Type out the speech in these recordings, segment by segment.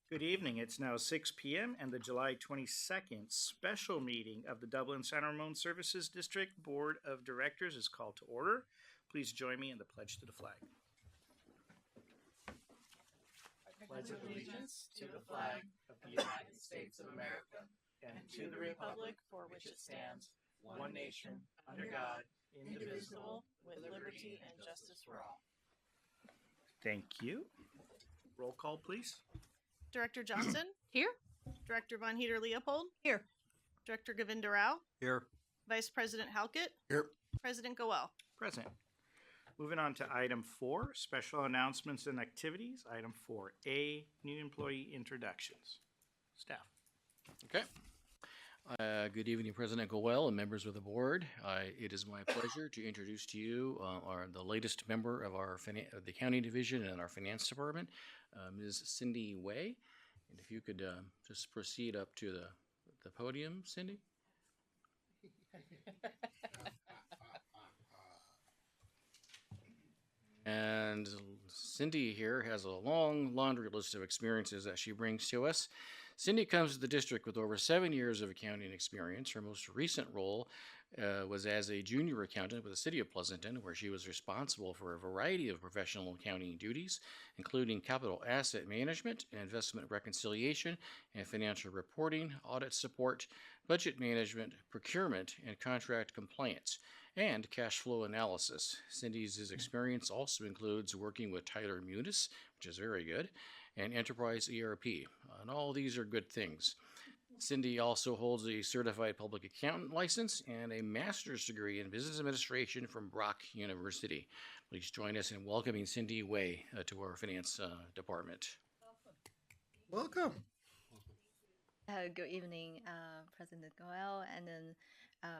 Good evening. It's now 6 p.m. and the July 22nd special meeting of the Dublin San Ramon Services District Board of Directors is called to order. Please join me in the pledge to the flag. I pledge allegiance to the flag of the United States of America and to the republic for which it stands, one nation, under God, indivisible, with liberty and justice for all. Thank you. Roll call, please. Director Johnson? Here. Director Von Heater-Leopold? Here. Director Govinda Rao? Here. Vice President Halkett? Here. President Goel? Present. Moving on to item 4, special announcements and activities. Item 4A, new employee introductions. Staff. Okay. Good evening, President Goel and members of the board. It is my pleasure to introduce to you the latest member of of the county division and our finance department, Ms. Cindy Way. And if you could just proceed up to the podium, Cindy. And Cindy here has a long laundry list of experiences that she brings to us. Cindy comes to the district with over 7 years of accounting experience. Her most recent role was as a junior accountant with the city of Pleasanton, where she was responsible for a variety of professional accounting duties, including capital asset management, investment reconciliation, and financial reporting, audit support, budget management, procurement, and contract compliance, and cash flow analysis. Cindy's experience also includes working with Tyler Munis, which is very good, and Enterprise ERP. And all these are good things. Cindy also holds a certified public accountant license and a master's degree in business administration from Brock University. Please join us in welcoming Cindy Way to our finance department. Welcome. Good evening, President Goel and then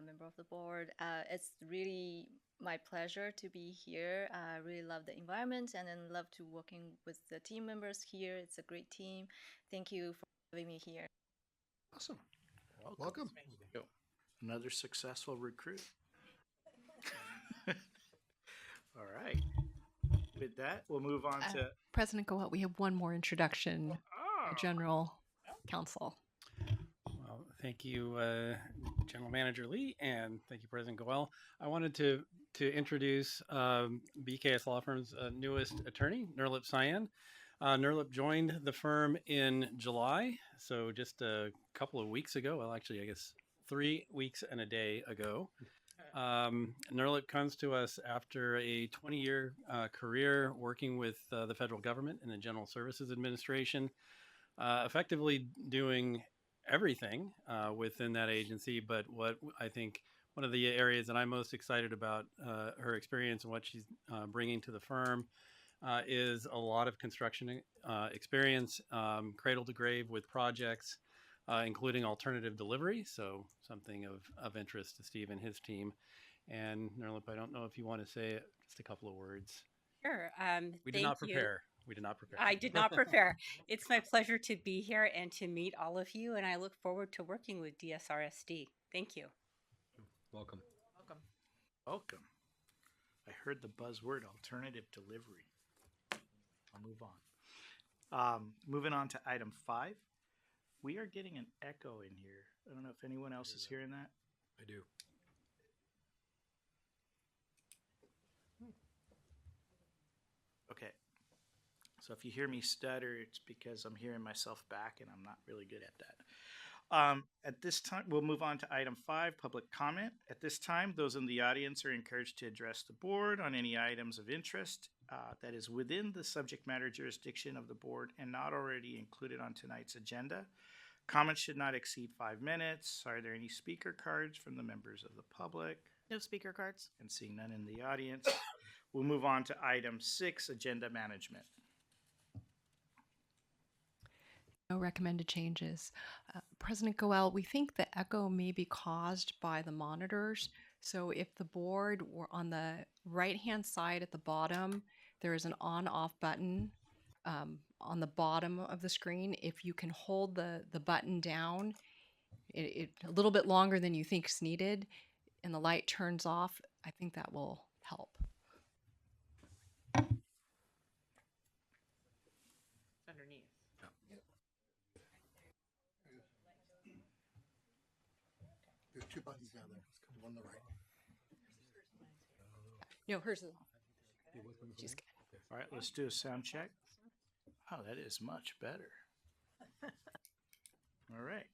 member of the board. It's really my pleasure to be here. I really love the environment and then love to working with the team members here. It's a great team. Thank you for having me here. Awesome. Welcome. Another successful recruit. All right. With that, we'll move on to President Goel. We have one more introduction. General Counsel. Well, thank you, General Manager Lee, and thank you, President Goel. I wanted to introduce BKS Law Firm's newest attorney, Nurlip Cyan. Nurlip joined the firm in July, so just a couple of weeks ago. Well, actually, I guess 3 weeks and a day ago. Nurlip comes to us after a 20-year career working with the federal government in the General Services Administration, effectively doing everything within that agency. But what I think one of the areas that I'm most excited about her experience and what she's bringing to the firm is a lot of construction experience, cradle to grave with projects, including alternative delivery. So something of interest to Steve and his team. And Nurlip, I don't know if you want to say just a couple of words. Sure. We did not prepare. We did not prepare. I did not prepare. It's my pleasure to be here and to meet all of you, and I look forward to working with DSRSD. Thank you. Welcome. welcome. I heard the buzzword alternative delivery. I'll move on. Moving on to item 5. We are getting an echo in here. I don't know if anyone else is hearing that. I do. Okay. So if you hear me stutter, it's because I'm hearing myself back and I'm not really good at that. At this time, we'll move on to item 5, public comment. At this time, those in the audience are encouraged to address the board on any items of interest that is within the subject matter jurisdiction of the board and not already included on tonight's agenda. Comments should not exceed 5 minutes. Are there any speaker cards from the members of the public? No speaker cards. And seeing none in the audience, we'll move on to item 6, agenda management. No recommended changes. President Goel, we think the echo may be caused by the monitors. So if the board were on the right-hand side at the bottom, there is an on-off button on the bottom of the screen. If you can hold the button down it a little bit longer than you think is needed, and the light turns off, I think that will help. Underneath. two buttons down there. The one on the right. No, hers is. She's good. All right, let's do a sound check. Oh, that is much better. All right.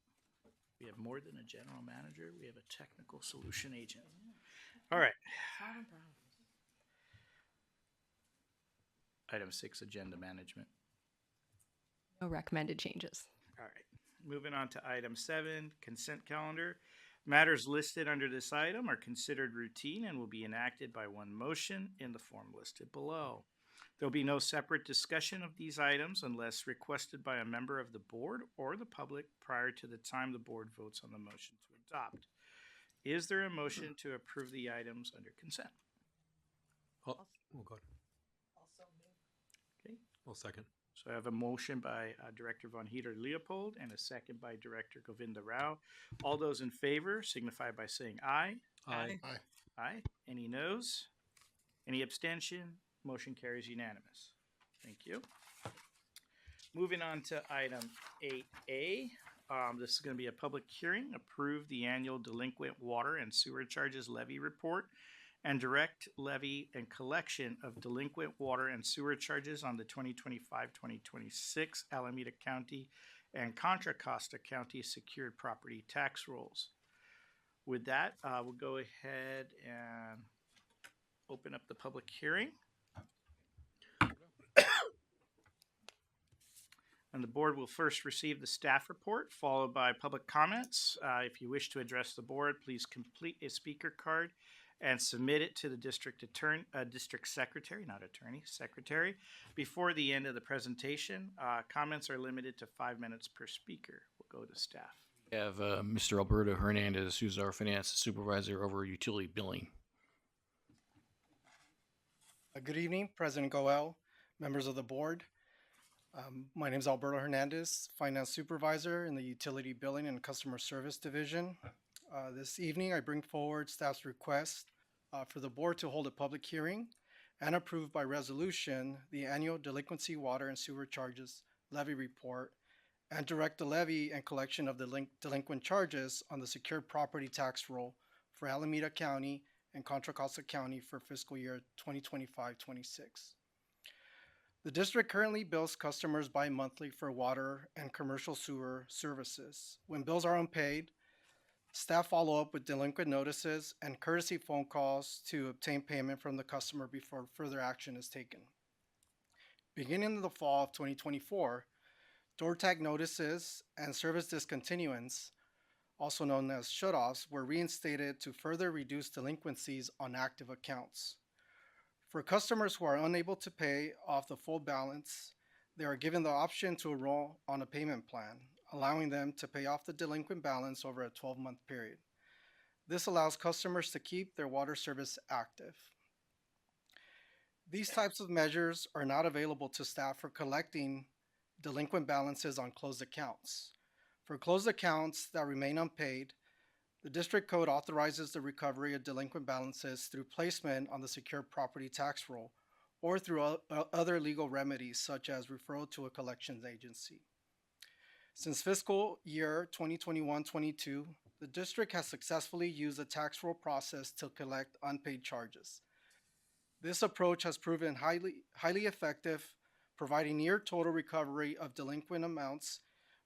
We have more than a general manager. We have a technical solution agent. All right. Item 6, agenda management. No recommended changes. All right. Moving on to item 7, consent calendar. Matters listed under this item are considered routine and will be enacted by one motion in the form listed below. There will be no separate discussion of these items unless requested by a member of the board or the public prior to the time the board votes on the motion to adopt. Is there a motion to approve the items under consent? Oh, go ahead. Okay. I'll second. So I have a motion by Director Von Heater Leopold and a second by Director Govinda Rao. All those in favor signify by saying aye. Aye. Aye. Aye. Any noes? Any abstention? Motion carries unanimous. Thank you. Moving on to item 8A. This is going to be a public hearing. Approve the annual delinquent water and sewer charges levy report and direct levy and collection of delinquent water and sewer charges on the 2025-2026 Alameda County and Contra Costa County secured property tax rolls. With that, we'll go ahead and open up the public hearing. And the board will first receive the staff report, followed by public comments. If you wish to address the board, please complete a speaker card and submit it to the district secretary, not attorney, secretary, before the end of the presentation. Comments are limited to 5 minutes per speaker. We'll go to staff. We have Mr. Alberto Hernandez, who's our finance supervisor over utility billing. Good evening, President Goel, members of the board. My name is Alberto Hernandez, Finance Supervisor in the Utility Billing and Customer Service Division. This evening, I bring forward staff's request for the board to hold a public hearing and approve by resolution the annual delinquency water and sewer charges levy report and direct the levy and collection of the delinquent charges on the secured property tax roll for Alameda County and Contra Costa County for fiscal year 2025-26. The district currently bills customers bi-monthly for water and commercial sewer services. When bills are unpaid, staff follow up with delinquent notices and courtesy phone calls to obtain payment from the customer before further action is taken. Beginning in the fall of 2024, door tag notices and service discontinuance, also known as shutoffs, were reinstated to further reduce delinquencies on active accounts. For customers who are unable to pay off the full balance, they are given the option to enroll on a payment plan, allowing them to pay off the delinquent balance over a 12-month period. This allows customers to keep their water service active. These types of measures are not available to staff for collecting delinquent balances on closed accounts. For closed accounts that remain unpaid, the district code authorizes the recovery of delinquent balances through placement on the secured property tax roll or through other legal remedies such as referral to a collections agency. Since fiscal year 2021-22, the district has successfully used the tax roll process to collect unpaid charges. This approach has proven highly effective, providing near total recovery of delinquent amounts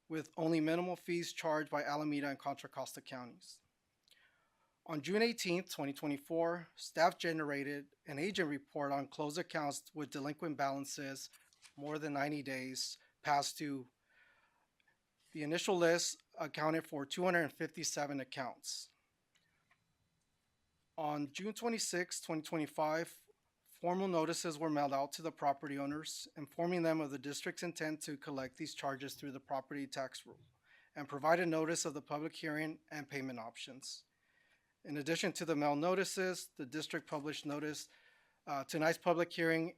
with only minimal fees charged by Alameda and Contra Costa counties. On June 18, 2024, staff generated an agent report on closed accounts with delinquent balances more than 90 days past due. The initial list accounted for 257 accounts. On June 26, 2025, formal notices were mailed out to the property owners, informing them of the district's intent to collect these charges through the property tax rule and provide a notice of the public hearing and payment options. In addition to the mail notices, the district published notice tonight's public hearing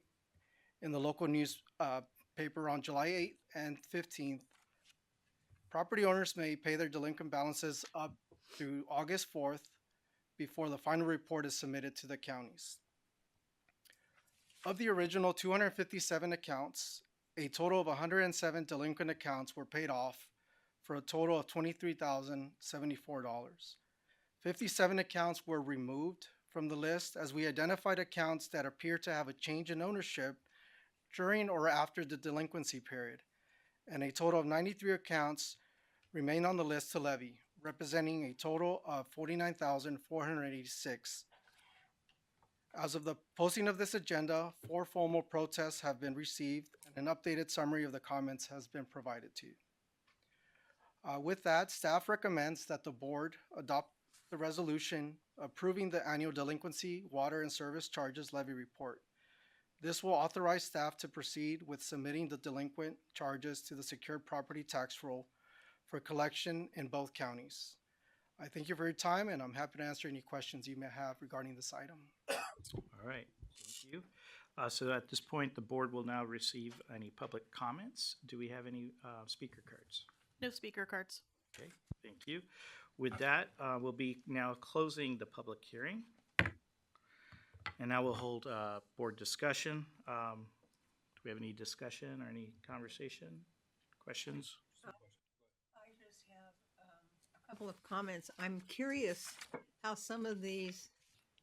in the local news paper on July 8th and 15th. Property owners may pay their delinquent balances up through August 4th before the final report is submitted to the counties. Of the original 257 accounts, a total of 107 delinquent accounts were paid off for a total of $23,074. 57 accounts were removed from the list as we identified accounts that appear to have a change in ownership during or after the delinquency period, and a total of 93 accounts remain on the list to levy, representing a total of 49,486. As of the posting of this agenda, 4 formal protests have been received, and an updated summary of the comments has been provided to you. With that, staff recommends that the board adopt the resolution approving the annual delinquency, water, and service charges levy report. This will authorize staff to proceed with submitting the delinquent charges to the secured property tax roll for collection in both counties. I thank you for your time, and I'm happy to answer any questions you may have regarding this item. All right, thank you. So at this point, the board will now receive any public comments. Do we have any speaker cards? No speaker cards. Okay, thank you. With that, we'll be now closing the public hearing. And now we'll hold board discussion. Do we have any discussion or any conversation, questions? I just have a couple of comments. I'm curious how some of these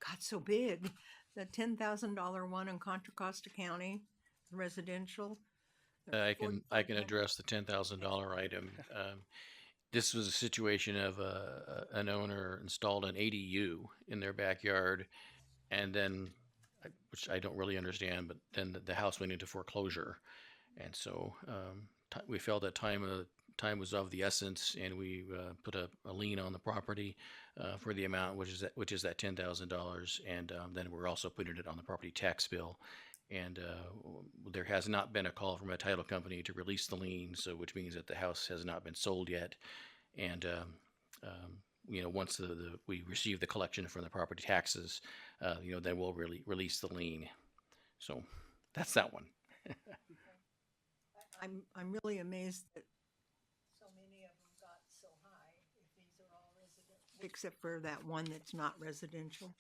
got so big. The $10,000 one in Contra Costa County, residential. I can address the $10,000 item. This was a situation of an owner installed an ADU in their backyard, and then, which I don't really understand, but then the house went into foreclosure, and so we felt that time was of the essence, and we put a lien on the property for the amount, which is that $10,000, and then we're also putting it on the property tax bill. And there has not been a call from a title company to release the lien, so which means that the house has not been sold yet. And once we receive the collection from the property taxes, then we'll really release the lien. So that's that one. I'm really amazed that so many of them got so high. If these are all residential, except for that one that's not residential.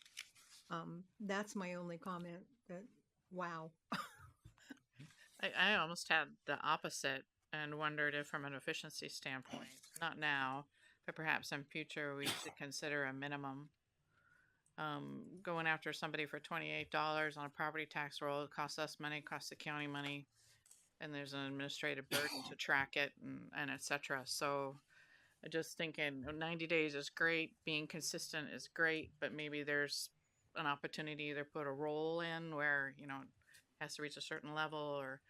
That's my only comment. That wow. I almost had the opposite and wondered if, from an efficiency standpoint, not now, but perhaps in future, we should consider a minimum. Going after somebody for $28 on a property tax roll, it costs us money, costs the county money, and there's an administrative burden to track it and et cetera. So I just thinking 90 days is great, being consistent is great, but maybe there's an opportunity to either put a roll in where, it has to reach a certain level, or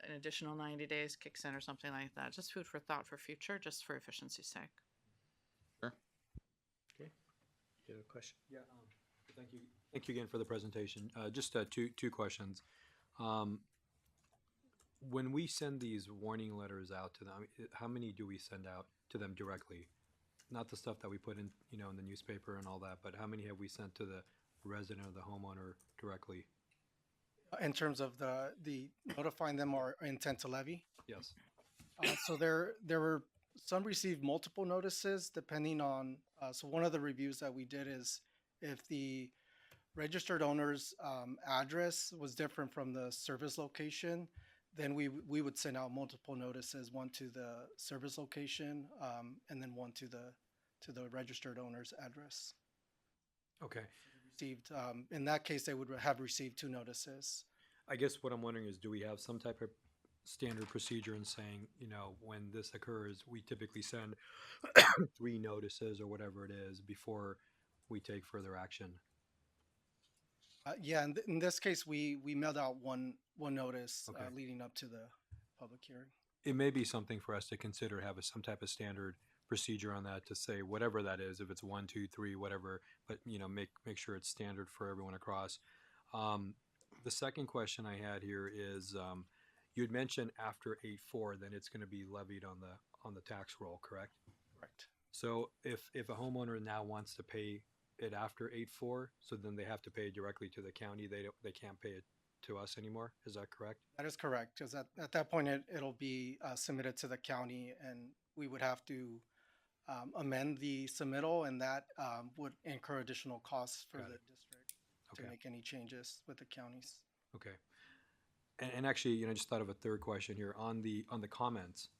an additional 90 days kicks in or something like that. Just food for thought for future, just for efficiency's sake. Sure. Okay. You have a question? Yeah. Thank you. Thank you again for the presentation. Just two questions. When we send these warning letters out to them, how many do we send out to them directly? Not the stuff that we put in, in the newspaper and all that, but how many have we sent to the resident or the homeowner directly? In terms of the notifying them our intent to levy? Yes. So there were some received multiple notices depending on, so one of the reviews that we did is if the registered owner's address was different from the service location, then we would send out multiple notices, one to the service location and then one to the registered owner's address. Okay. Received, in that case, they would have received 2 notices. I guess what I'm wondering is, do we have some type of standard procedure in saying, when this occurs, we typically send 3 notices or whatever it is before we take further action? Yeah, in this case, we mailed out one notice Okay. leading up to the public hearing. It may be something for us to consider, have some type of standard procedure on that to say whatever that is, if it's 1, 2, 3, whatever, but make sure it's standard for everyone across. The second question I had here is, you had mentioned after 8/4, then it's going to be levied on the tax roll, correct? Correct. So if a homeowner now wants to pay it after 8/4, so then they have to pay directly to the county. They can't pay it to us anymore. Is that correct? That is correct, because at that point, it'll be submitted to the county, and we would have to amend the submittal, and that would incur additional costs for Got the it. district Okay. to make any changes with the counties. Okay. And actually, I just thought of a third question here on the comments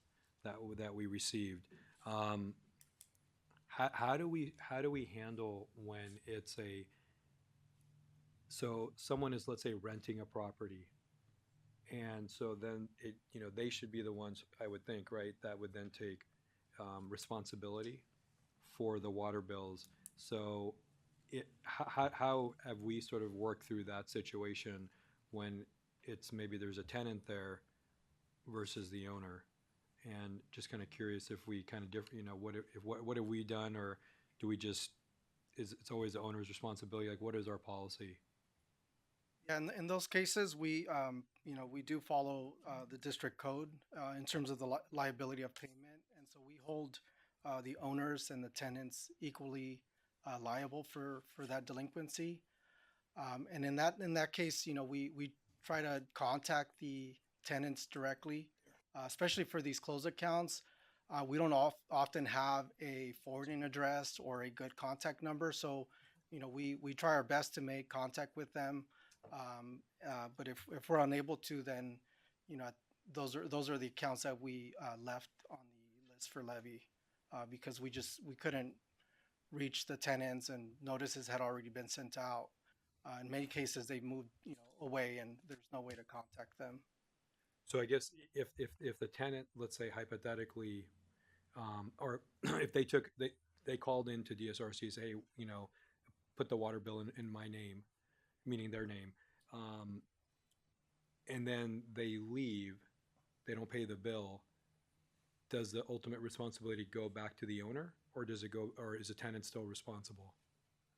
that we received. how do we handle when it's so someone is, let's say, renting a property, and so then they should be the ones, I would think, right, that would then take responsibility for the water bills. So how have we sort of worked through that situation when it's maybe there's a tenant there versus the owner? And just kind of curious if we kind of different, what have we done, or do we just, it's always the owner's responsibility? Like, what is our policy? Yeah, in those cases, we do follow the district code in terms of the liability of payment, and so we hold the owners and the tenants equally liable for that delinquency. And in that case, we try to contact the tenants directly, especially for these closed accounts. We don't often have a forwarding address or a good contact number, so we try our best to make contact with them. But if we're unable to, then those are the accounts that we left on the list for levy because we couldn't reach the tenants and notices had already been sent out. In many cases, they moved away and there's no way to contact them. So I guess if the tenant, let's say hypothetically, or if they called into DSRC, say, hey, put the water bill in my name, meaning their name, and then they leave, they don't pay the bill, does the ultimate responsibility go back to the owner, or is the tenant still responsible?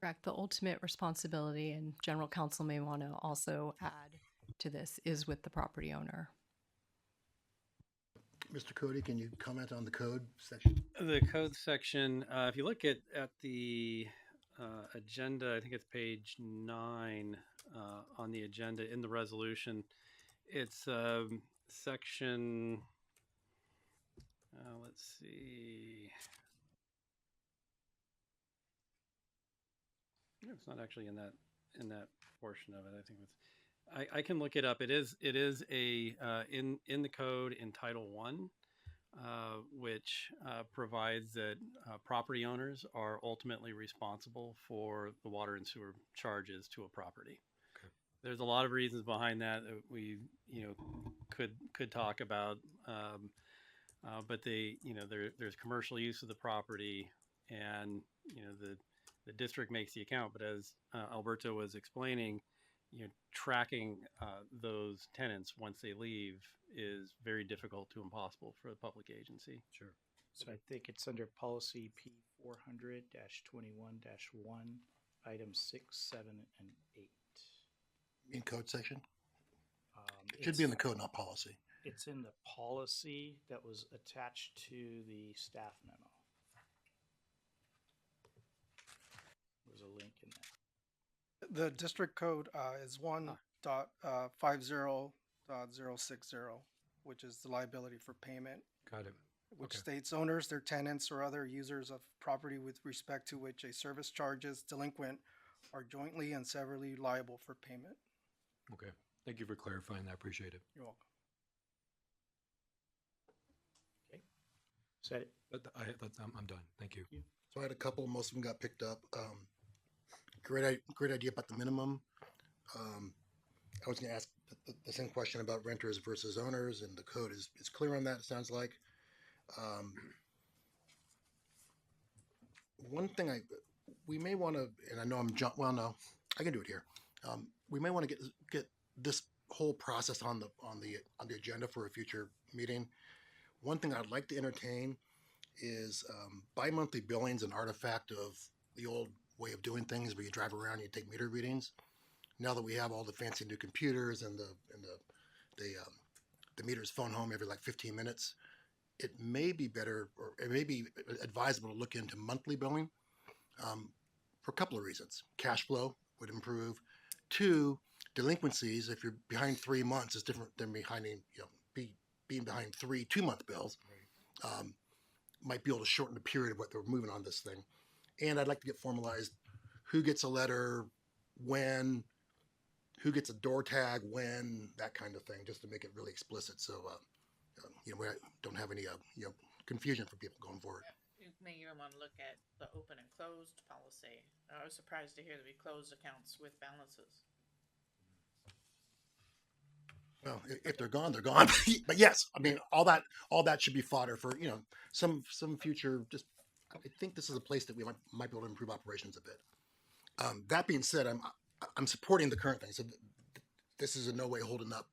Correct. The ultimate responsibility, and general counsel may want to also add to this, is with the property owner. Mr. Cody, can you comment on the code section? The code section, if you look at the agenda, I think it's page 9 on the agenda in the resolution. It's section, let's see. It's not actually in that portion of it. I think it's, I can look it up. It is a in the code in Title 1, which provides that property owners are ultimately responsible for the water and sewer charges to a property. Okay. There's a lot of reasons behind that we could talk about, but there's commercial use of the property, and the district makes the account. But as Alberto was explaining, tracking those tenants once they leave is very difficult to impossible for the public agency. Sure. So I think it's under policy P400-21-1, items 6, 7, and 8. In code section? Um, It should be in the code, not policy. It's in the policy that was attached to the staff memo. There's a link in there. The district code is 1.50.060, which is the liability for payment, Got it. which Okay. states owners, their tenants, or other users of property with respect to which a service charge is delinquent are jointly and severally liable for payment. Okay. Thank you for clarifying that. I appreciate it. You're welcome. Okay. Is that it? I'm done. Thank you. So I had a couple, most of them got picked up. Great idea about the minimum. I was going to ask the same question about renters versus owners, and the code is clear on that, it sounds like. One thing we may want to, and I know well, no, I can do it here. We may want to get this whole process on the agenda for a future meeting. One thing I'd like to entertain is bi-monthly billing's an artifact of the old way of doing things, where you drive around and you take meter readings. Now that we have all the fancy new computers and the meters phone home every like 15 minutes, it may be better, or it may be advisable to look into monthly billing for a couple of reasons. Cash flow would improve. 2, delinquencies, if you're behind 3 months, is different than being behind 3 2-month bills. Might be able to shorten the period of what they're moving on this thing. And I'd like to get formalized who gets a letter, when, who gets a door tag, when, that kind of thing, just to make it really explicit. So, we don't have any, confusion for people going forward. may even want to look at the open and closed policy. I was surprised to hear that we closed accounts with balances. Well, if they're gone, they're gone. But yes, I mean, all that should be fodder for, some future. Just, I think this is a place that we might be able to improve operations a bit. That being said, I'm supporting the current thing. So this is in no way holding up,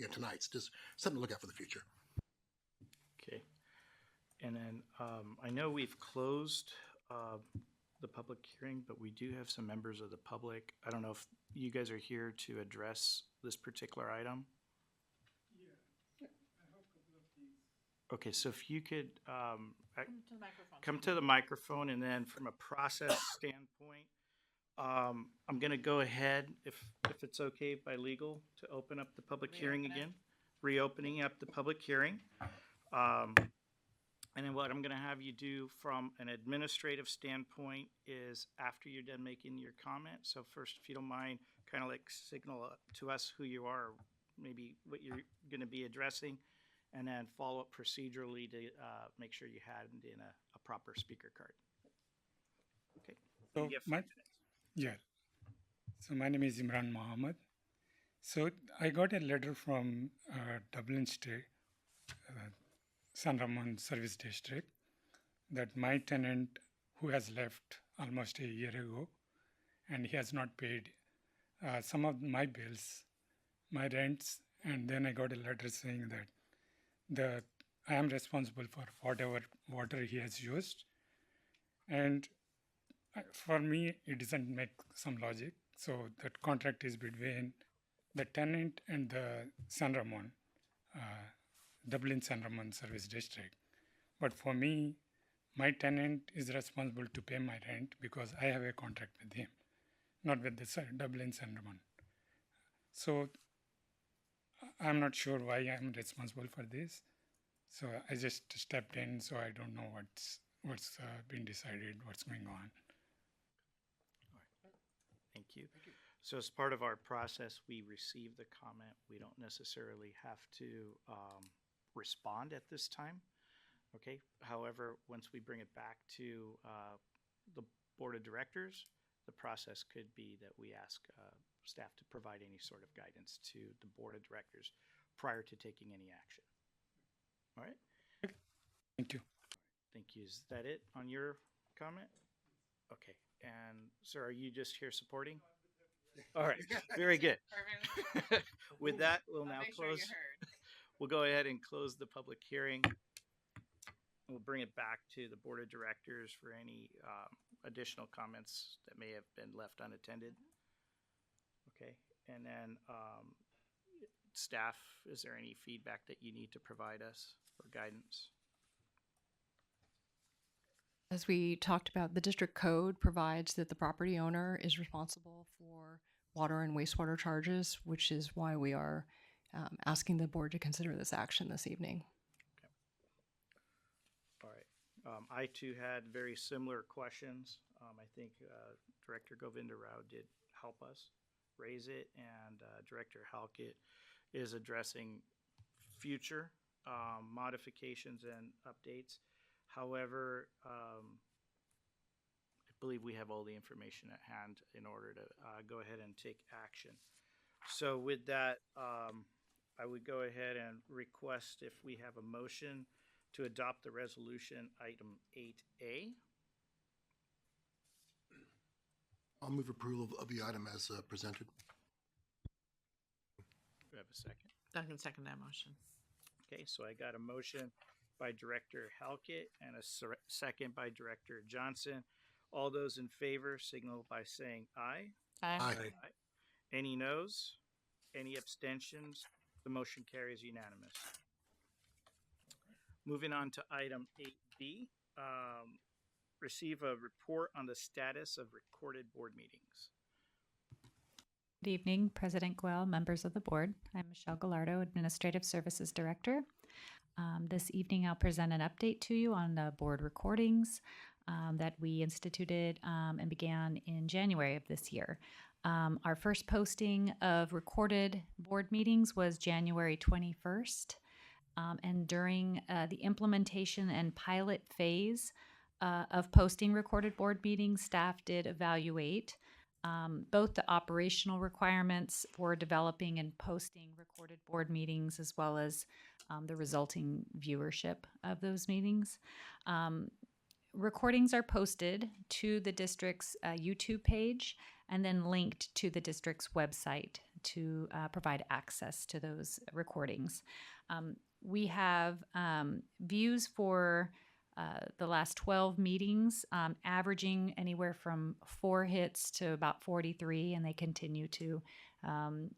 tonight's just something to look at for the future. Okay. And then I know we've closed the public hearing, but we do have some members of the public. I don't know if you guys are here to address this particular item. Okay, so if you could come to the microphone, and then from a process standpoint, I'm going to go ahead, if it's okay by legal, to open up the public hearing again, reopening up the public hearing. And then what I'm going to have you do from an administrative standpoint is, after you're done making your comment, so first, if you don't mind, kind of like signal to us who you are, maybe what you're going to be addressing, and then follow up procedurally to make sure you had in a proper speaker card. Okay. So You get 5 minutes. yeah. So my name is Imran Mohammed. So I got a letter from Dublin State, San Ramon Service District, that my tenant, who has left almost a year ago, and he has not paid some of my bills, my rents, and then I got a letter saying that I am responsible for whatever water he has used, and for me it doesn't make some logic. So that contract is between the tenant and the San Ramon, Dublin San Ramon Service District. But for me, my tenant is responsible to pay my rent because I have a contract with him, not with the Dublin San Ramon. So I'm not sure why I'm responsible for this. So I just stepped in, so I don't know what's been decided, what's going on. Thank you. So as part of our process, we receive the comment. We don't necessarily have to respond at this time. Okay. However, once we bring it back to the board of directors, the process could be that we ask staff to provide any sort of guidance to the board of directors prior to taking any action. All right. Thank you. Thank you. Is that it on your comment? Okay. And sir, are you just here supporting? All right. Very good. With that, we'll now close. We'll go ahead and close the public hearing. We'll bring it back to the board of directors for any additional comments that may have been left unattended. Okay. And then staff, is there any feedback that you need to provide us or guidance? As we talked about, the district code provides that the property owner is responsible for water and wastewater charges, which is why we are asking the board to consider this action this evening. Okay. All right. I too had very similar questions. I think Director Govinda Rao did help us raise it, and Director Halkett is addressing future modifications and updates. However, I believe we have all the information at hand in order to go ahead and take action. So with that, I would go ahead and request if we have a motion to adopt the resolution item 8A. I'll move approval of the item as presented. Do we have a second? I can second that motion. Okay, so I got a motion by Director Halkett and a second by Director Johnson. All those in favor signal by saying aye. Aye. Aye. Any noes? Any abstentions? The motion carries unanimous. Moving on to item 8B, receive a report on the status of recorded board meetings. Good evening, President Guel, members of the board. I'm Michelle Gallardo, Administrative Services Director. This evening, I'll present an update to you on the board recordings that we instituted and began in January of this year. Our first posting of recorded board meetings was January 21st. And during the implementation and pilot phase of posting recorded board meetings, staff did evaluate both the operational requirements for developing and posting recorded board meetings as well as the resulting viewership of those meetings. Recordings are posted to the district's YouTube page and then linked to the district's website to provide access to those recordings. We have views for the last 12 meetings, averaging anywhere from 4 hits to about 43, and they continue to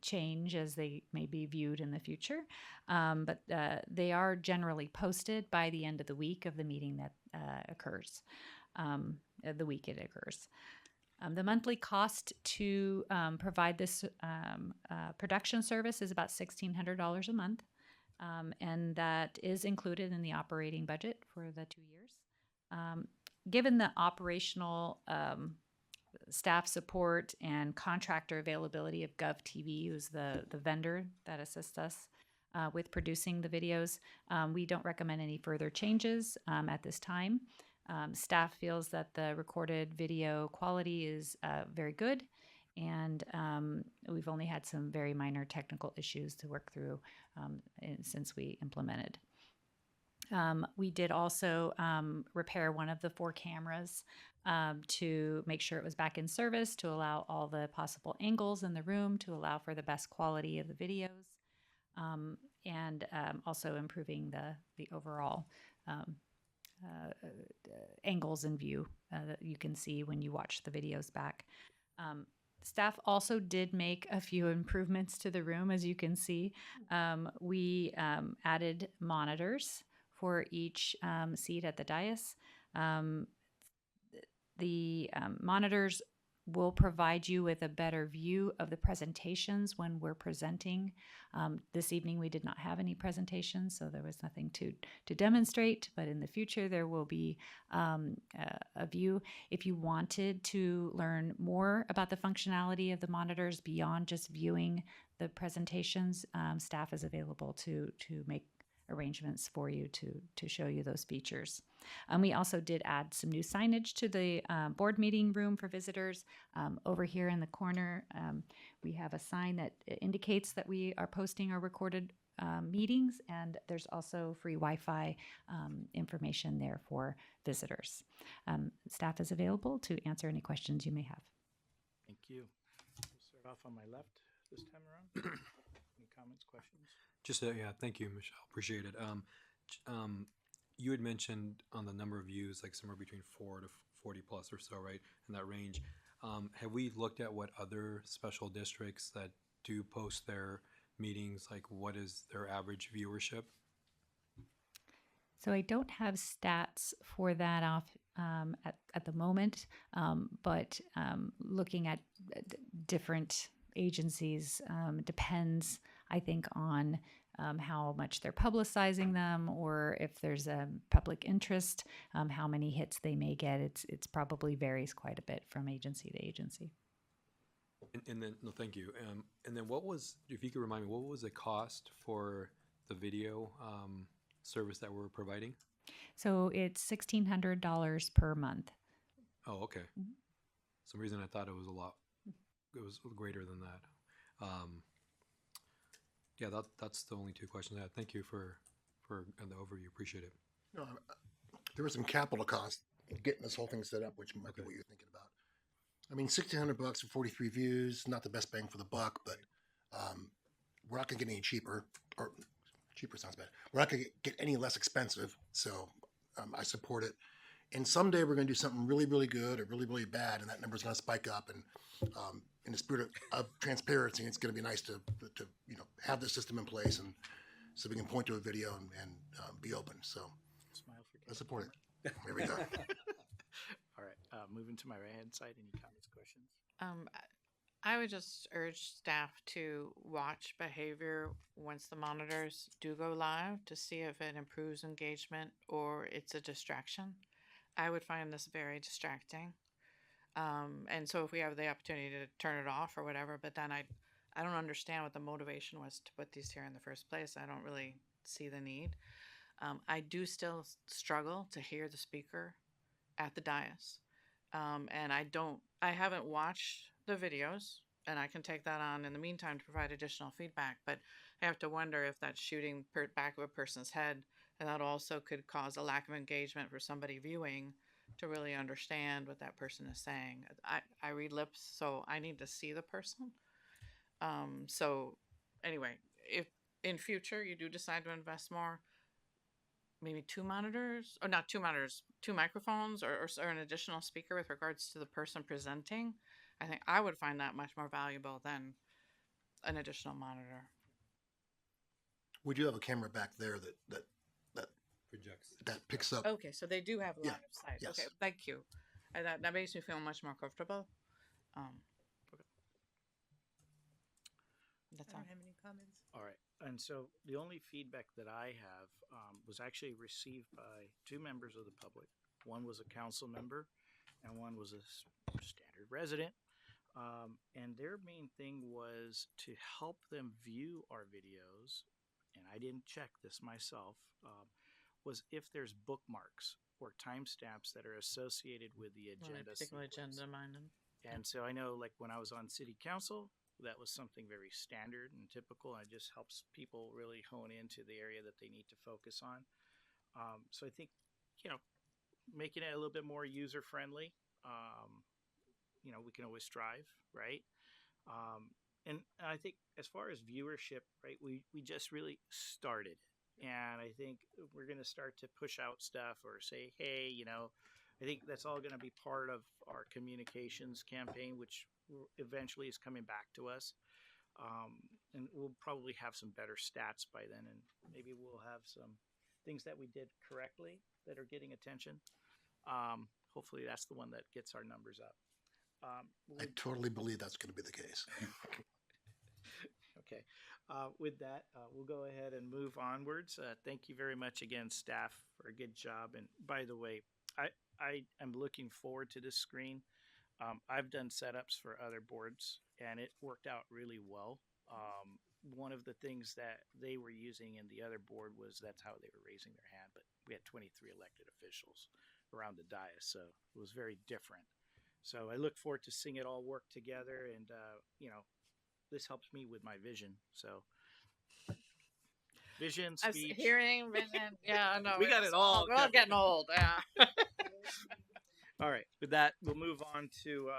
change as they may be viewed in the future. But they are generally posted by the end of the week of the meeting that occurs, the week it occurs. The monthly cost to provide this production service is about $1,600 a month. And that is included in the operating budget for the 2 years. Given the operational staff support and contractor availability of GovTV, who's the vendor that assists us with producing the videos, we don't recommend any further changes at this time. Staff feels that the recorded video quality is very good, and we've only had some very minor technical issues to work through since we implemented. We did also repair one of the 4 cameras to make sure it was back in service, to allow all the possible angles in the room, to allow for the best quality of the videos, and also improving the overall angles in view that you can see when you watch the videos back. Staff also did make a few improvements to the room, as you can see. We added monitors for each seat at the dais. The monitors will provide you with a better view of the presentations when we're presenting. This evening we did not have any presentations, so there was nothing to demonstrate, but in the future there will be a view. If you wanted to learn more about the functionality of the monitors beyond just viewing the presentations, staff is available to make arrangements for you to show you those features. We also did add some new signage to the board meeting room for visitors. Over here in the corner, we have a sign that indicates that we are posting our recorded meetings, and there's also free Wi-Fi information there for visitors. Staff is available to answer any questions you may have. Thank you. We'll start off on my left this time around. Any comments, questions? Just yeah, thank you, Michelle. Appreciate it. You had mentioned on the number of views, like somewhere between 4 to 40 plus or so, right, in that range. Have we looked at what other special districts that do post their meetings, like what is their average viewership? So I don't have stats for that off at the moment, but looking at different agencies depends, I think, on how much they're publicizing them, or if there's a public interest, how many hits they may get. It's probably varies quite a bit from agency to agency. And then, no, thank you. And then what was, if you could remind me, what was the cost for the video service that we're providing? So it's $1,600 per month. Oh, okay. Some reason I thought it was a lot. It was greater than that. Yeah, that's the only 2 questions I had. Thank you for the overview. Appreciate it. No, there was some capital cost in getting this whole thing set up, which might be what you're thinking about. I mean, $1,600 for 43 views, not the best bang for the buck, but we're not going to get any cheaper, or cheaper sounds bad. We're not going to get any less expensive, so I support it. And someday we're going to do something really, really good or really, really bad, and that number's going to spike up. And in the spirit of transparency, it's going to be nice to have this system in place, and so we can point to a video and be open. So Smile for I support it. There we go. All right, moving to my right-hand side. Any comments, questions? I would just urge staff to watch behavior once the monitors do go live to see if it improves engagement or it's a distraction. I would find this very distracting. And so if we have the opportunity to turn it off or whatever, but then I don't understand what the motivation was to put these here in the first place. I don't really see the need. I do still struggle to hear the speaker at the dais. And I haven't watched the videos, and I can take that on in the meantime to provide additional feedback. But I have to wonder if that's shooting back of a person's head, and that also could cause a lack of engagement for somebody viewing to really understand what that person is saying. I read lips, so I need to see the person. So anyway, if in future you do decide to invest more, maybe two monitors, or not two monitors, two microphones, or an additional speaker with regards to the person presenting, I think I would find that much more valuable than an additional monitor. We do have a camera back there that Projects. that picks up. Okay, so they do have line Yeah, of sight. yes. Okay, thank you. And that makes me feel much more comfortable. Okay. That's I all. don't have any comments. All right. And so the only feedback that I have was actually received by two members of the public. One was a council member, and one was a standard resident. And their main thing was to help them view our videos, and I didn't check this myself, was if there's bookmarks or timestamps that are associated with the agenda Particular sequence. agenda minded. And so I know, like, when I was on city council, that was something very standard and typical, and it just helps people really hone into the area that they need to focus on. So I think, making it a little bit more user friendly, we can always strive, right? And I think as far as viewership, right, we just really started. And I think we're going to start to push out stuff or say, hey, I think that's all going to be part of our communications campaign, which eventually is coming back to us. And we'll probably have some better stats by then, and maybe we'll have some things that we did correctly that are getting attention. Hopefully that's the one that gets our numbers up. I totally believe that's going to be the case. Okay. With that, we'll go ahead and move onwards. Thank you very much again, staff, for a good job. And by the way, I am looking forward to this screen. I've done setups for other boards, and it worked out really well. One of the things that they were using in the other board was that's how they were raising their hand, but we had 23 elected officials around the dais, so it was very different. So I look forward to seeing it all work together, and this helps me with my vision. So vision, speech, Hearing, vision. Yeah, no. We got it all We're all covered. getting old. Yeah. All right. With that, we'll move on to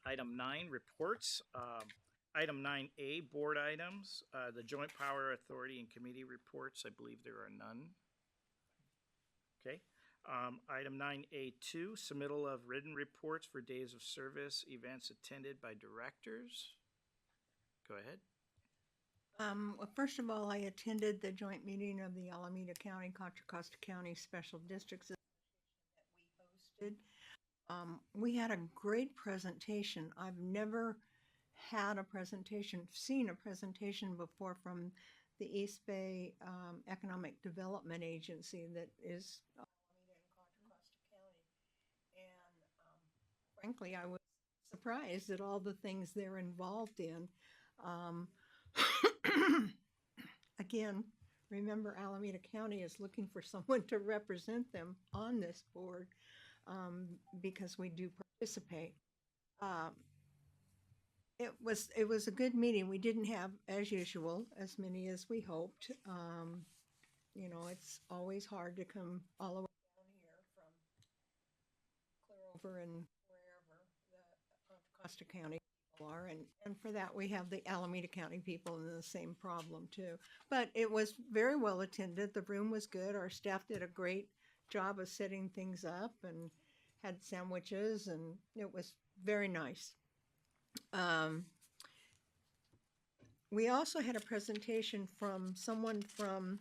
item 9, reports. Item 9A, board items. The Joint Power Authority and committee reports. I believe there are none. Okay. Item 9A2, submittal of written reports for days of service, events attended by directors. Go ahead. Well, first of all, I attended the joint meeting of the Alameda County, Contra Costa County Special Districts that we hosted. We had a great presentation. I've never had seen a presentation before from the East Bay Economic Development Agency that is Alameda and Contra Costa County. And frankly, I was surprised at all the things they're involved in. Again, remember Alameda County is looking for someone to represent them on this board because we do participate. It was a good meeting. We didn't have, as usual, as many as we hoped. It's always hard to come all the way down here from Clear over and wherever the Costa County people are, and for that we have the Alameda County people in the same problem too. But it was very well attended. The room was good. Our staff did a great job of setting things up and had sandwiches, and it was very nice. We also had a presentation from someone from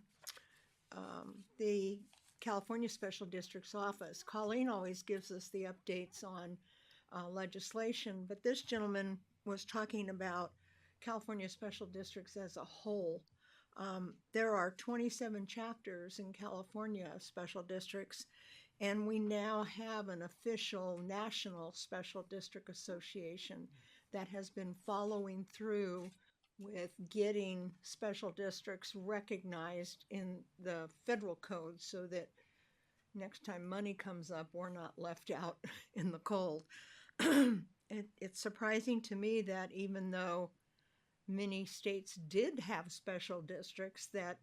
the California Special District's office. Colleen always gives us the updates on legislation, but this gentleman was talking about California Special Districts as a whole. There are 27 chapters in California of special districts, and we now have an official National Special District Association that has been following through with getting special districts recognized in the federal code so that next time money comes up, we're not left out in the cold. It's surprising to me that even though many states did have special districts, that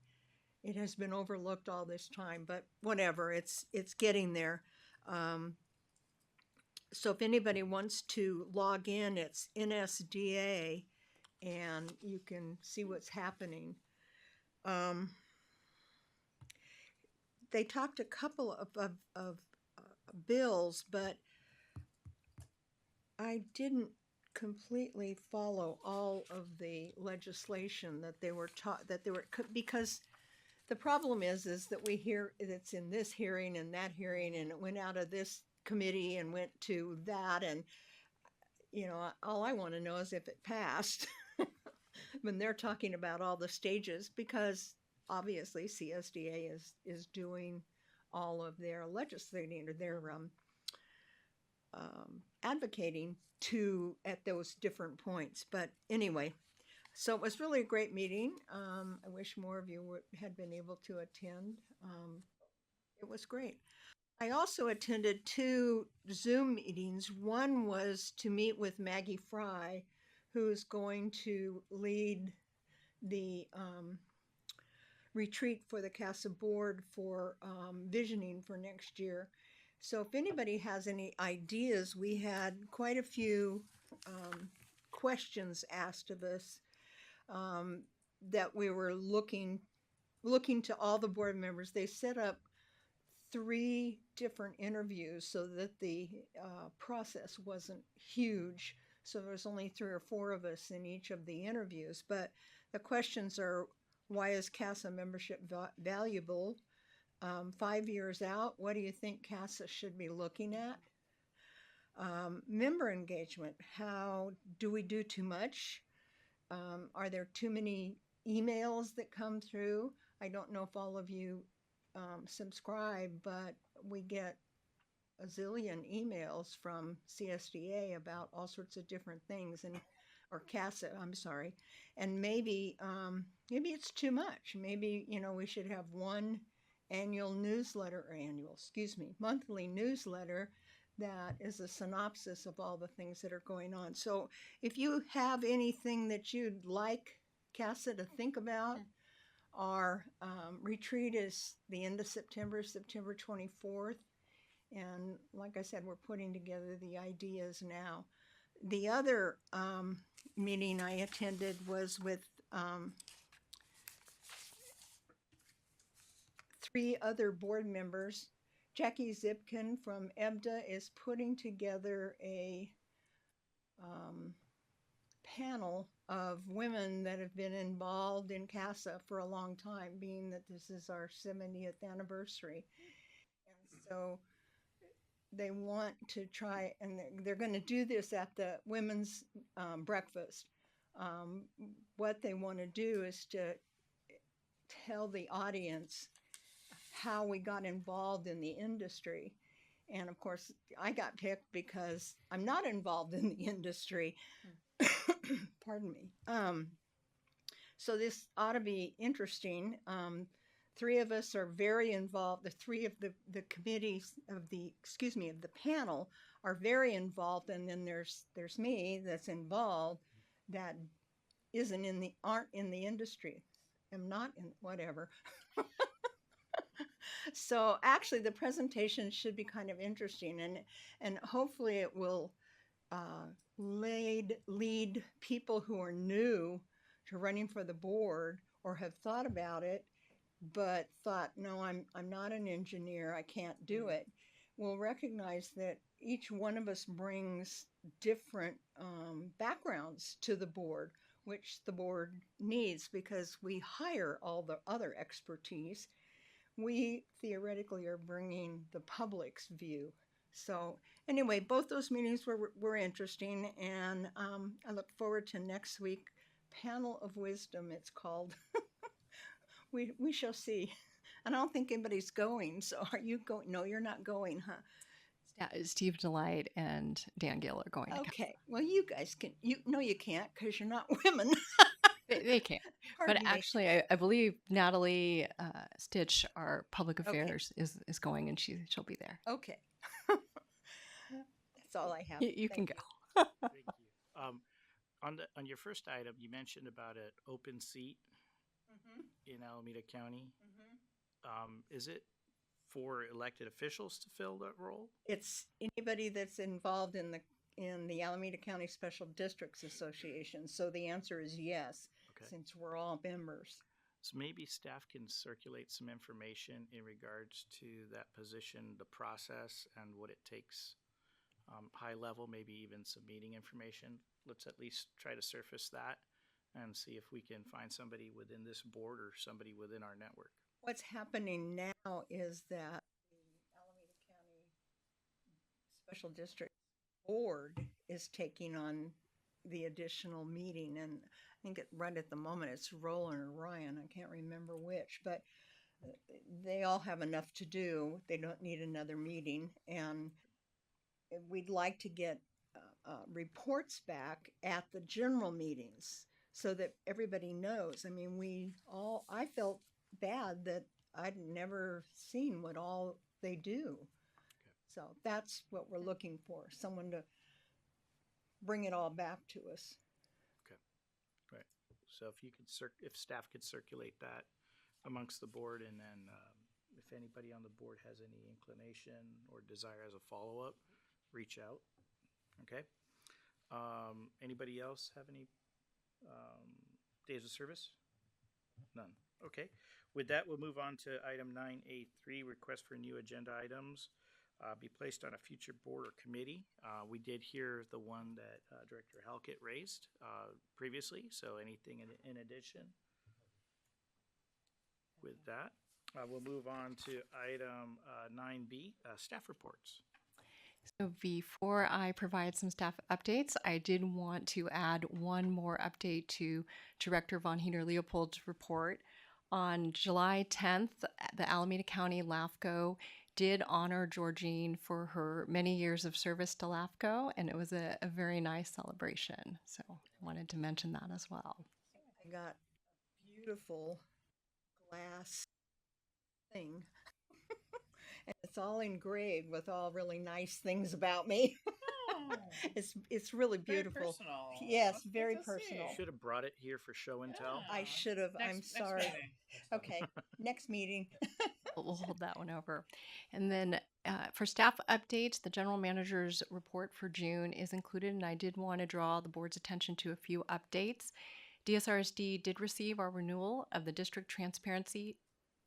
it has been overlooked all this time. But whatever, it's getting there. So if anybody wants to log in, it's NSDA, and you can see what's happening. They talked a couple of bills, but I didn't completely follow all of the legislation that they were taught, because the problem is that we hear it's in this hearing and that hearing, and it went out of this committee and went to that, and all I want to know is if it passed. When they're talking about all the stages, because obviously CSDA is doing all of their legislating, or their advocating at those different points. But anyway, so it was really a great meeting. I wish more of you had been able to attend. It was great. I also attended 2 Zoom meetings. One was to meet with Maggie Fry, who's going to lead the retreat for the CASA board for visioning for next year. So if anybody has any ideas, we had quite a few questions asked of us that we were looking to all the board members. They set up 3 different interviews so that the process wasn't huge. So there's only 3 or 4 of us in each of the interviews. But the questions are, why is CASA membership valuable? 5 years out, what do you think CASA should be looking at? Member engagement, how do we do too much? Are there too many emails that come through? I don't know if all of you subscribe, but we get a zillion emails from CSDA about all sorts of different things, or CASA, I'm sorry. And maybe it's too much. Maybe, we should have one monthly newsletter that is a synopsis of all the things that are going on. So if you have anything that you'd like CASA to think about, our retreat is the end of September 24th. And like I said, we're putting together the ideas now. The other meeting I attended was with 3 other board members. Jackie Zipkin from EBDA is putting together a panel of women that have been involved in CASA for a long time, being that this is our 70th anniversary. And so they want to try, and they're going to do this at the women's breakfast. What they want to do is to tell the audience how we got involved in the industry. And of course, I got picked because I'm not involved in the industry. Pardon me. So this ought to be interesting. 3 of us are very involved. The 3 of the committees of the panel are very involved, and then there's me that's involved that aren't in the industry. I'm not in whatever. So actually, the presentation should be kind of interesting, and hopefully it will lead people who are new to running for the board or have thought about it, but thought, no, I'm not an engineer, I can't do it. We'll recognize that each one of us brings different backgrounds to the board, which the board needs because we hire all the other expertise. We theoretically are bringing the public's view. So anyway, both those meetings were interesting, and I look forward to next week. Panel of Wisdom, it's called. we shall see. And I don't think anybody's going. So are you going? No, you're not going, huh? Steve Delight and Dan Gill are going. Okay. Well, you guys can. You can't because you're not women. They can. But Pardon me. actually, I believe Natalie Stitch, our public Okay. affairs, is going, and she'll be there. Okay. That's all I have. You can Thank go. Thank you. On your first item, you mentioned about an open seat Mm-hmm. in Alameda County. Mm-hmm. Is it for elected officials to fill that role? It's anybody that's involved in the Alameda County Special Districts Association. So the answer is yes, Okay. since we're all members. So maybe staff can circulate some information in regards to that position, the process, and what it takes. High level, maybe even some meeting information. Let's at least try to surface that and see if we can find somebody within this board or somebody within our network. What's happening now is that the Alameda County Special District Board is taking on the additional meeting, and I think right at the moment it's Roland or Ryan. I can't remember which, but they all have enough to do. They don't need another meeting, and we'd like to get reports back at the general meetings so that everybody knows. I mean, I felt bad that I'd never seen what all they do. Okay. So that's what we're looking for, someone to bring it all back to us. Okay, right. So if you could, if staff could circulate that amongst the board, and then if anybody on the board has any inclination or desire as a follow-up, reach out. Okay. Anybody else have any days of service? None. Okay. With that, we'll move on to item 9A3, request for new agenda items be placed on a future board or committee. We did hear the one that Director Halkett raised previously, so anything in addition? With that, we'll move on to item 9B, staff reports. So before I provide some staff updates, I did want to add one more update to Director Von Heater Leopold's report. On July 10th, the Alameda County LAFCO did honor Georgine for her many years of service to LAFCO, and it was a very nice celebration. So I wanted to mention that as well. I got a beautiful glass thing. And it's all engraved with all really nice things about me. Oh, it's really beautiful. very personal. Yes, That's good very to see. personal. Should have brought it here for show and tell. I should have. I'm Next sorry. meeting. Okay, next meeting. We'll hold that one over. And then for staff updates, the general manager's report for June is included, and I did want to draw the board's attention to a few updates. DSRSD did receive our renewal of the District Transparency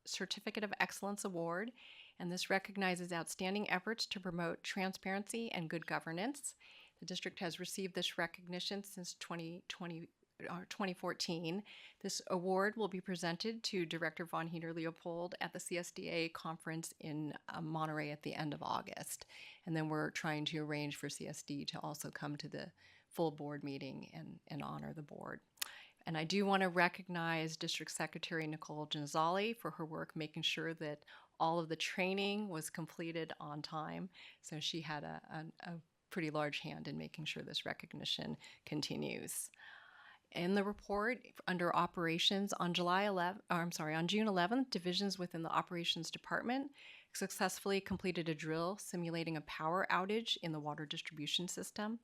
Certificate of Excellence Award, and this recognizes outstanding efforts to promote transparency and good governance. The district has received this recognition since 2014. This award will be presented to Director Von Heater Leopold at the CSDA conference in Monterey at the end of August. And then we're trying to arrange for CSD to also come to the full board meeting and honor the board. And I do want to recognize District Secretary Nicole Gonzalez for her work making sure that all of the training was completed on time. So she had a pretty large hand in making sure this recognition continues. In the report under operations on June 11th, divisions within the operations department successfully completed a drill simulating a power outage in the water distribution system.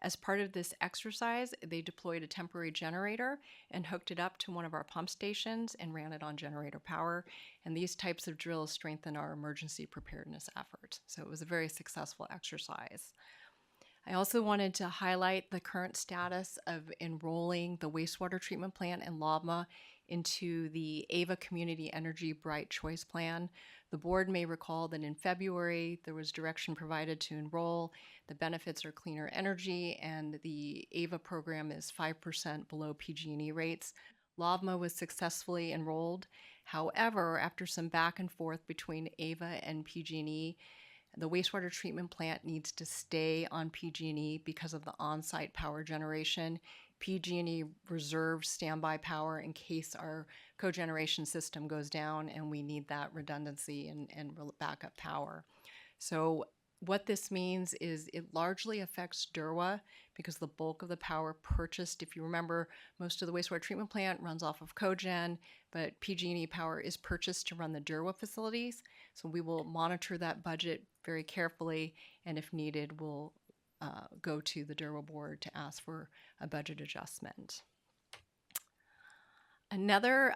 As part of this exercise, they deployed a temporary generator and hooked it up to one of our pump stations and ran it on generator power. And these types of drills strengthen our emergency preparedness efforts. So it was a very successful exercise. I also wanted to highlight the current status of enrolling the wastewater treatment plant in Lavma into the AVA Community Energy Bright Choice Plan. The board may recall that in February there was direction provided to enroll. The benefits are cleaner energy, and the AVA program is 5% below PG&E rates. Lavma was successfully enrolled. However, after some back and forth between AVA and PG&E, the wastewater treatment plant needs to stay on PG&E because of the on-site power generation. PG&E reserves standby power in case our cogeneration system goes down and we need that redundancy and backup power. So what this means is it largely affects DERWA because the bulk of the power purchased, if you remember, most of the wastewater treatment plant runs off of cogen, but PG&E power is purchased to run the DERWA facilities. So we will monitor that budget very carefully, and if needed, we'll go to the DERWA board to ask for a budget adjustment. Another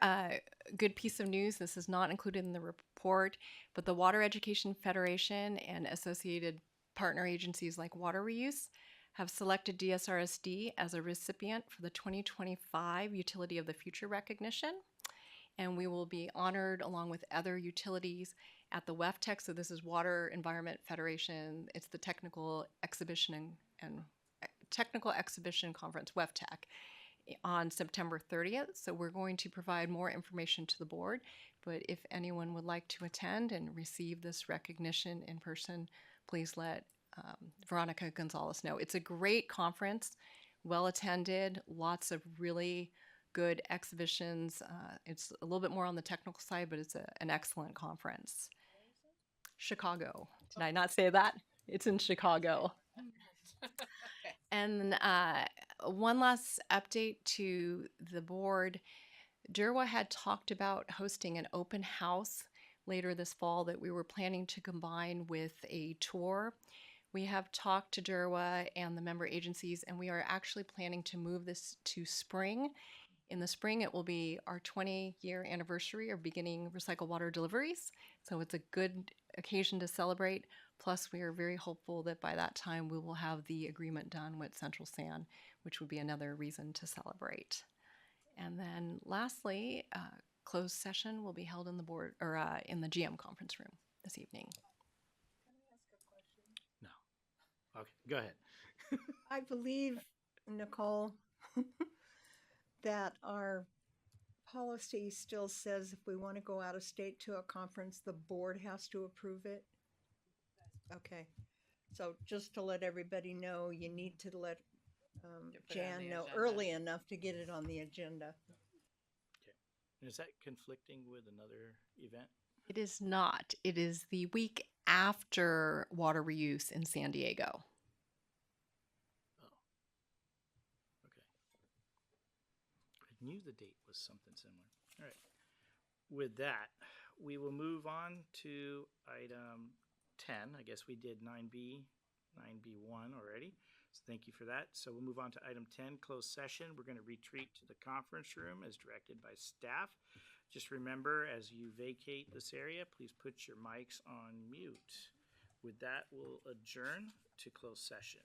good piece of news, this is not included in the report, but the Water Education Federation and associated partner agencies like Water Reuse have selected DSRSD as a recipient for the 2025 Utility of the Future recognition. And we will be honored along with other utilities at the WEFTEC. So this is Water Environment Federation. It's the Technical Exhibition and Technical Exhibition Conference, WEFTEC, on September 30th. So we're going to provide more information to the board, but if anyone would like to attend and receive this recognition in person, please let Veronica Gonzalez know. It's a great conference, well attended, lots of really good exhibitions. It's a little bit more on the technical side, but it's an excellent conference. Chicago. Did I not say that? It's in Chicago. And one last update to the board. DERWA had talked about hosting an open house later this fall that we were planning to combine with a tour. We have talked to DERWA and the member agencies, and we are actually planning to move this to spring. In the spring, it will be our 20-year anniversary of beginning recycled water deliveries. So it's a good occasion to celebrate. Plus, we are very hopeful that by that time we will have the agreement done with Central San, which would be another reason to celebrate. And then lastly, closed session will be held in the board or in the GM conference room this evening. No. Okay, go ahead. I believe, Nicole, that our policy still says if we want to go out of state to a conference, the board has to approve it. Okay. So just to let everybody know, you need to let To put it on Jan the know agenda. early enough to get it on the agenda. Okay. And is that conflicting with another event? It is not. It is the week after water reuse in San Diego. I knew the date was something similar. All right. With that, we will move on to item 10. I guess we did 9B, 9B1 already. So thank you for that. So we'll move on to item 10, closed session. We're going to retreat to the conference room as directed by staff. Just remember, as you vacate this area, please put your mics on mute. With that, we'll adjourn to closed session.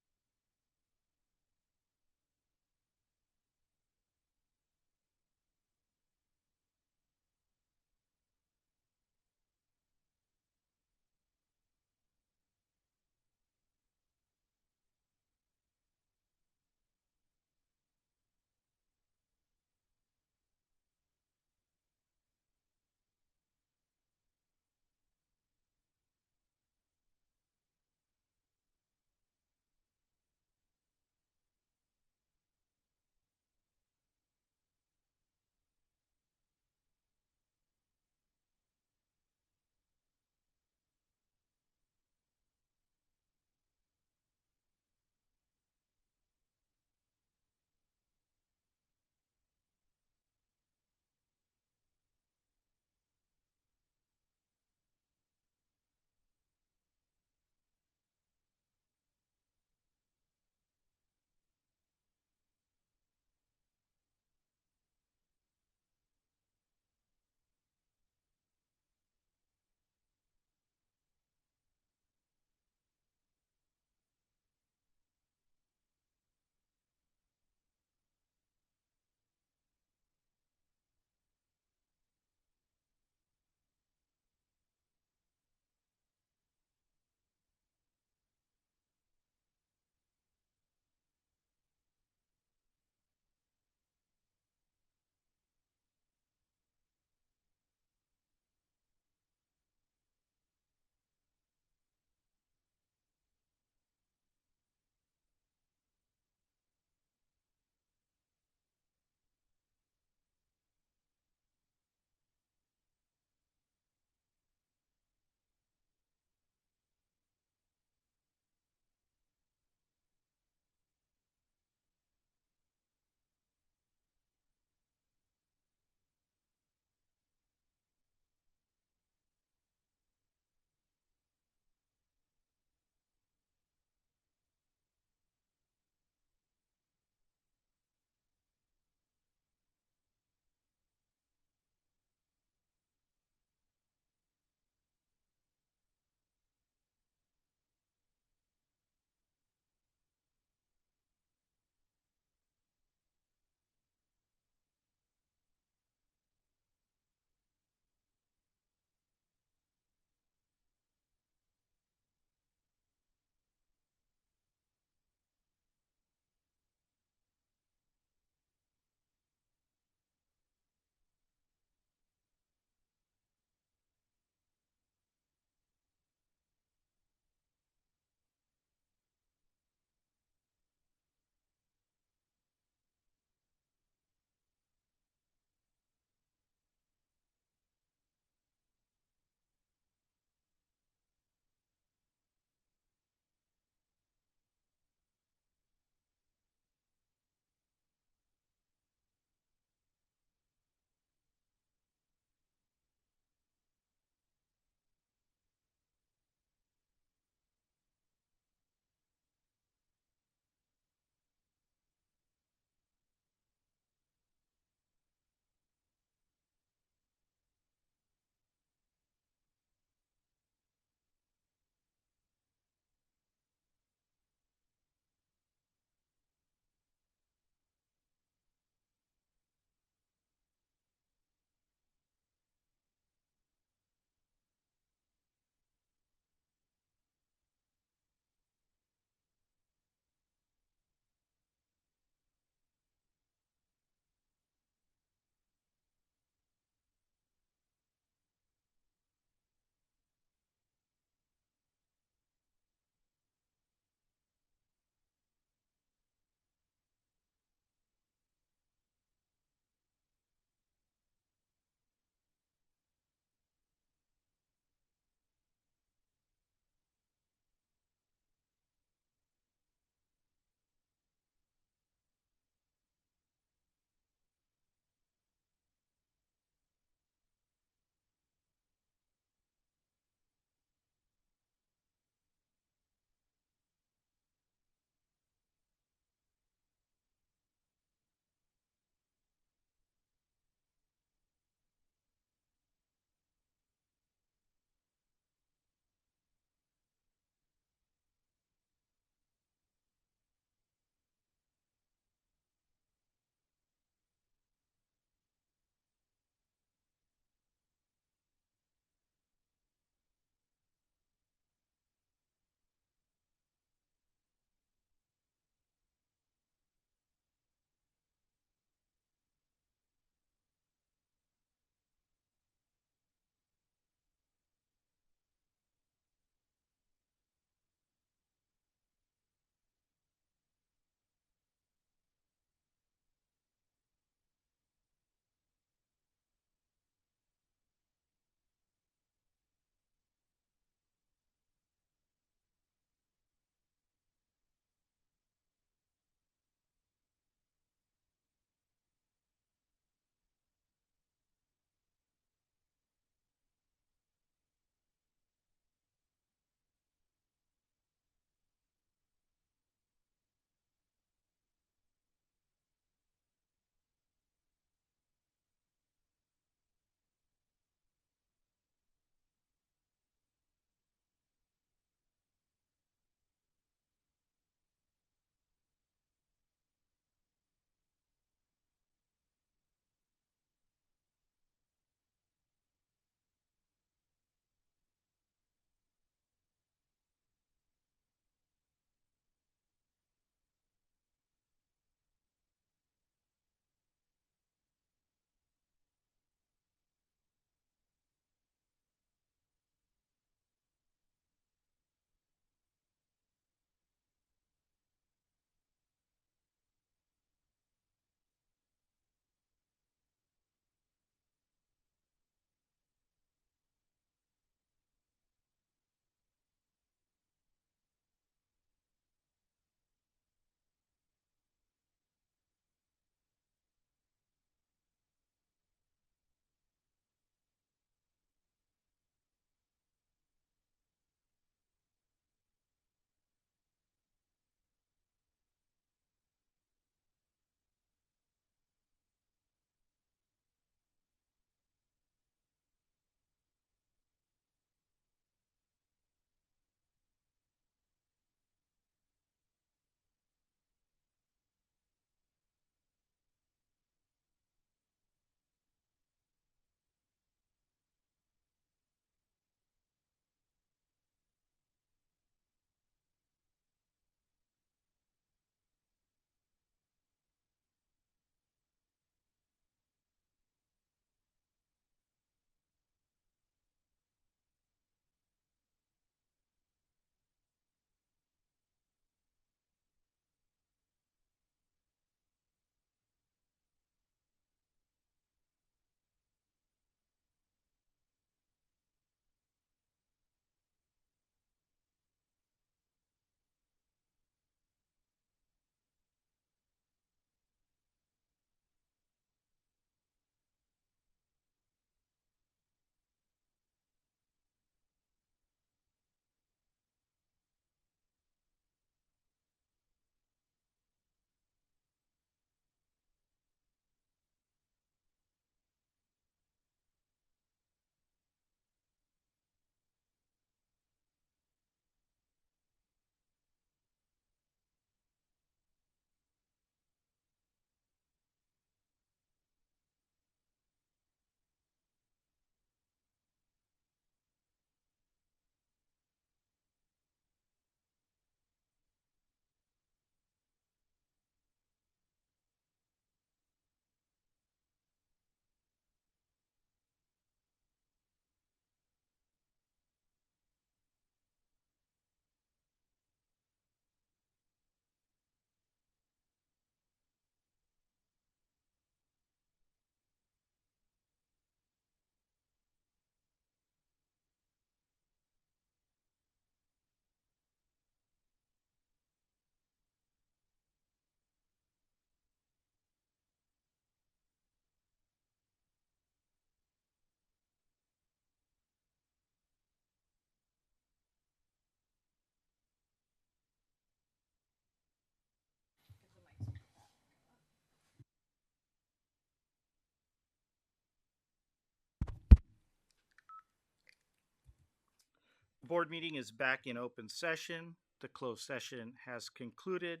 board meeting is back in open session. The closed session has concluded.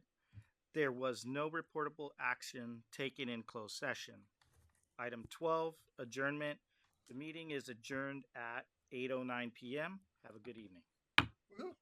There was no reportable action taken in closed session. Item 12, adjournment. The meeting is adjourned at 8:09 p.m. Have a good evening. Woo-hoo.